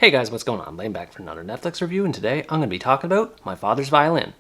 Hey guys, what's going on? Laying back for another Netflix review, and today I'm going to be talking about My Father's Violin.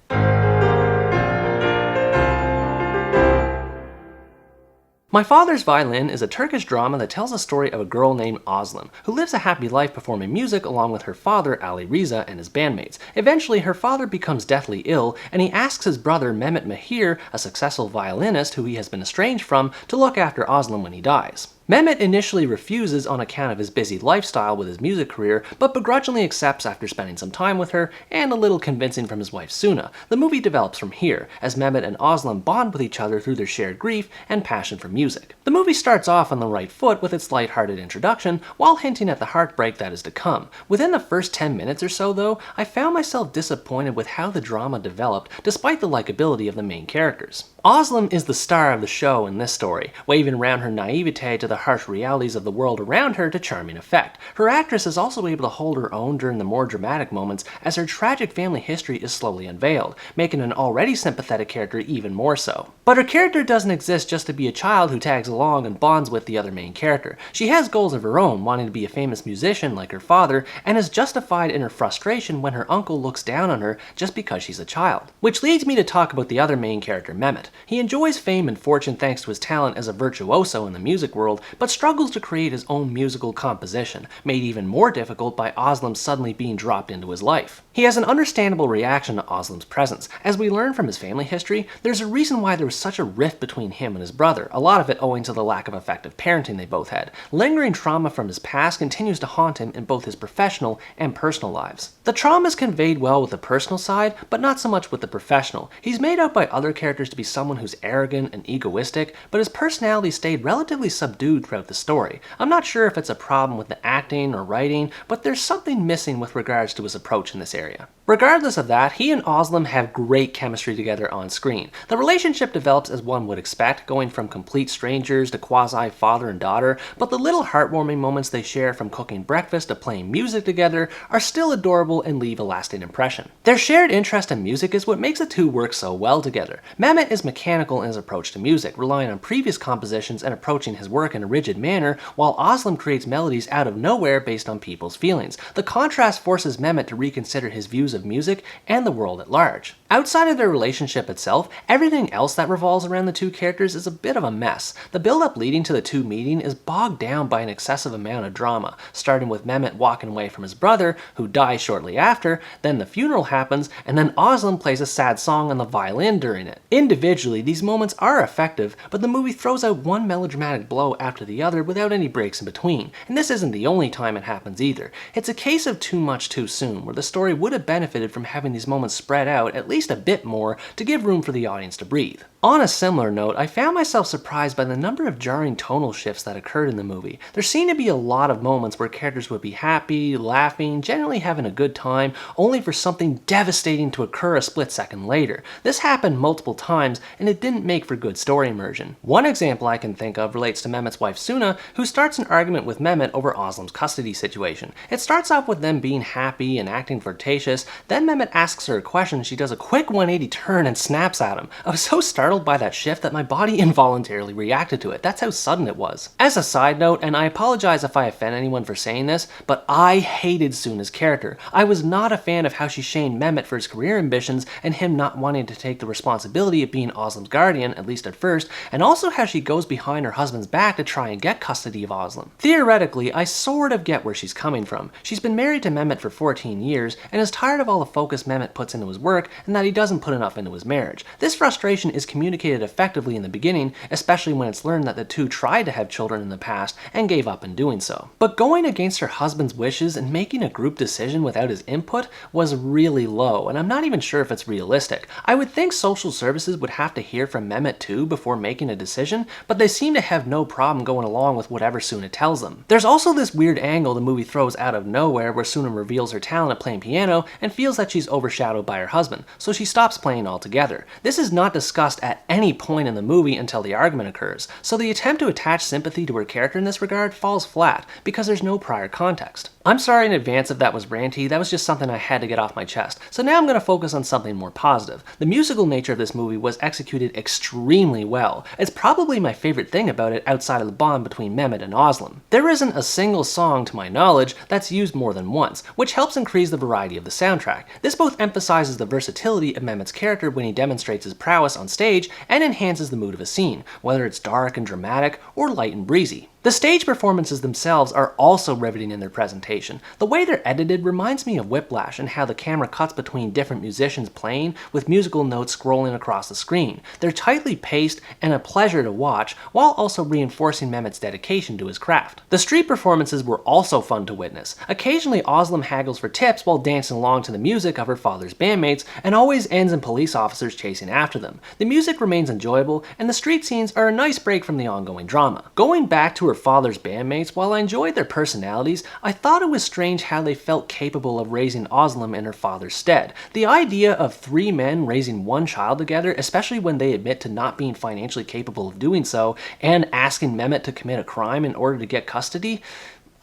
My Father's Violin is a Turkish drama that tells the story of a girl named Özlem, who lives a happy life performing music along with her father Ali Riza and his bandmates. Eventually, her father becomes deathly ill, and he asks his brother Mehmet Mahir, a successful violinist who he has been estranged from, to look after Özlem when he dies. Mehmet initially refuses on account of his busy lifestyle with his music career, but begrudgingly accepts after spending some time with her, and a little convincing from his wife Suna. The movie develops from here, as Mehmet and Özlem bond with each other through their shared grief and passion for music. The movie starts off on the right foot with its lighthearted introduction, while hinting at the heartbreak that is to come. Within the first 10 minutes or so, though, I found myself disappointed with how the drama developed, despite the likability of the main characters. Özlem is the star of the show in this story, waving around her naivete to the harsh realities of the world around her to charming effect. Her actress is also able to hold her own during the more dramatic moments as her tragic family history is slowly unveiled, making an already sympathetic character even more so. But her character doesn't exist just to be a child who tags along and bonds with the other main character. She has goals of her own, wanting to be a famous musician like her father, and is justified in her frustration when her uncle looks down on her just because she's a child. Which leads me to talk about the other main character, Mehmet. He enjoys fame and fortune thanks to his talent as a virtuoso in the music world, but struggles to create his own musical composition, made even more difficult by Özlem suddenly being dropped into his life. He has an understandable reaction to Özlem's presence. As we learn from his family history, there's a reason why there was such a rift between him and his brother, a lot of it owing to the lack of effective parenting they both had. Lingering trauma from his past continues to haunt him in both his professional and personal lives. The trauma is conveyed well with the personal side, but not so much with the professional. He's made out by other characters to be someone who's arrogant and egoistic, but his personality stayed relatively subdued throughout the story. I'm not sure if it's a problem with the acting or writing, but there's something missing with regards to his approach in this area. Regardless of that, he and Özlem have great chemistry together on screen. The relationship develops as one would expect, going from complete strangers to quasi-father and daughter, but the little heartwarming moments they share from cooking breakfast to playing music together are still adorable and leave a lasting impression. Their shared interest in music is what makes the two work so well together. Mehmet is mechanical in his approach to music, relying on previous compositions and approaching his work in a rigid manner, while Özlem creates melodies out of nowhere based on people's feelings. The contrast forces Mehmet to reconsider his views of music and the world at large. Outside of their relationship itself, everything else that revolves around the two characters is a bit of a mess. The build-up leading to the two meeting is bogged down by an excessive amount of drama, starting with Mehmet walking away from his brother, who dies shortly after, then the funeral happens, and then Özlem plays a sad song on the violin during it. Individually, these moments are effective, but the movie throws out one melodramatic blow after the other without any breaks in between, and this isn't the only time it happens either. It's a case of too much too soon, where the story would have benefited from having these moments spread out at least a bit more to give room for the audience to breathe. On a similar note, I found myself surprised by the number of jarring tonal shifts that occurred in the movie. There seemed to be a lot of moments where characters would be happy, laughing, generally having a good time, only for something devastating to occur a split second later. This happened multiple times, and it didn't make for good story immersion. One example I can think of relates to Mehmet's wife Suna, who starts an argument with Mehmet over Özlem's custody situation. It starts off with them being happy and acting flirtatious, then Mehmet asks her a question and she does a quick 180 turn and snaps at him. I was so startled by that shift that my body involuntarily reacted to it. That's how sudden it was. As a side note, and I apologize if I offend anyone for saying this, but I hated Suna's character. I was not a fan of how she shamed Mehmet for his career ambitions and him not wanting to take the responsibility of being Özlem's guardian, at least at first, and also how she goes behind her husband's back to try and get custody of Özlem. Theoretically, I sort of get where she's coming from. She's been married to Mehmet for 14 years and is tired of all the focus Mehmet puts into his work and that he doesn't put enough into his marriage. This frustration is communicated effectively in the beginning, especially when it's learned that the two tried to have children in the past and gave up in doing so. But going against her husband's wishes and making a group decision without his input was really low, and I'm not even sure if it's realistic. I would think social services would have to hear from Mehmet too before making a decision, but they seem to have no problem going along with whatever Suna tells them. There's also this weird angle the movie throws out of nowhere where Suna reveals her talent at playing piano and feels that she's overshadowed by her husband. so she stops playing altogether. This is not discussed at any point in the movie until the argument occurs, so the attempt to attach sympathy to her character in this regard falls flat, because there's no prior context. I'm sorry in advance if that was ranty, that was just something I had to get off my chest. So now I'm going to focus on something more positive. The musical nature of this movie was executed extremely well. It's probably my favorite thing about it outside of the bond between Mehmet and Özlem. There isn't a single song, to my knowledge, that's used more than once, which helps increase the variety of the soundtrack. This both emphasizes the versatility of Mehmet's character when he demonstrates his prowess on stage and enhances the mood of a scene, whether it's dark and dramatic or light and breezy. The stage performances themselves are also riveting in their presentation. The way they're edited reminds me of Whiplash and how the camera cuts between different musicians playing with musical notes scrolling across the screen. They're tightly paced and a pleasure to watch, while also reinforcing Mehmet's dedication to his craft. The street performances were also fun to witness. Occasionally Özlem haggles for tips while dancing along to the music of her father's bandmates, and always ends in police officers chasing after them. The music remains enjoyable, and the street scenes are a nice break from the ongoing drama. Going back to her father's bandmates, while I enjoyed their personalities, I thought it was strange how they felt capable of raising Özlem in her father's stead. The idea of three men raising one child together, especially when they admit to not being financially capable of doing so, and asking Mehmet to commit a crime in order to get custody,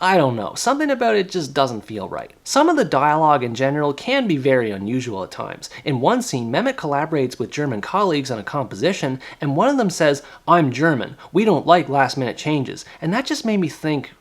I don't know, something about it just doesn't feel right. Some of the dialogue in general can be very unusual at times. In one scene, Mehmet collaborates with German colleagues on a composition, and one of them says, "I'm German, we don't like last minute changes," and that just made me think,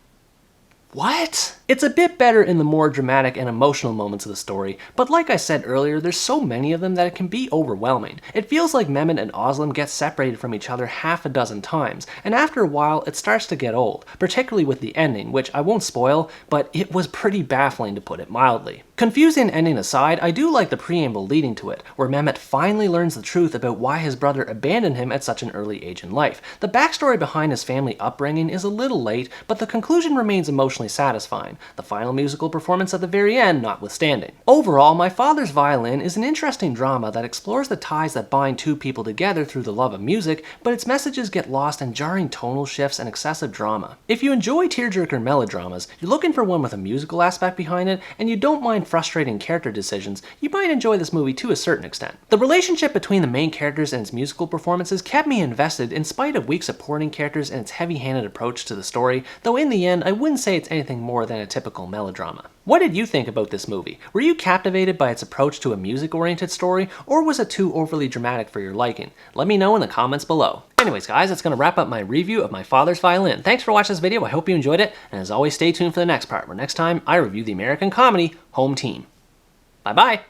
what? It's a bit better in the more dramatic and emotional moments of the story, but like I said earlier, there's so many of them that it can be overwhelming. It feels like Mehmet and Özlem get separated from each other half a dozen times, and after a while it starts to get old, particularly with the ending, which I won't spoil, but it was pretty baffling to put it mildly. Confusing ending aside, I do like the preamble leading to it, where Mehmet finally learns the truth about why his brother abandoned him at such an early age in life. The backstory behind his family upbringing is a little late, but the conclusion remains emotionally satisfying, the final musical performance at the very end notwithstanding. Overall, My Father's Violin is an interesting drama that explores the ties that bind two people together through the love of music, but its messages get lost in jarring tonal shifts and excessive drama. If you enjoy tearjerker melodramas, you're looking for one with a musical aspect behind it, and you don't mind frustrating character decisions, you might enjoy this movie to a certain extent. The relationship between the main characters and its musical performances kept me invested in spite of weak supporting characters and its heavy-handed approach to the story, though in the end I wouldn't say it's anything more than a typical melodrama. What did you think about this movie? Were you captivated by its approach to a music-oriented story, or was it too overly dramatic for your liking? Let me know in the comments below. Anyways guys, that's going to wrap up my review of My Father's Violin. Thanks for watching this video, I hope you enjoyed it, and as always stay tuned for the next part, where next time I review the American comedy Home Team. Bye bye!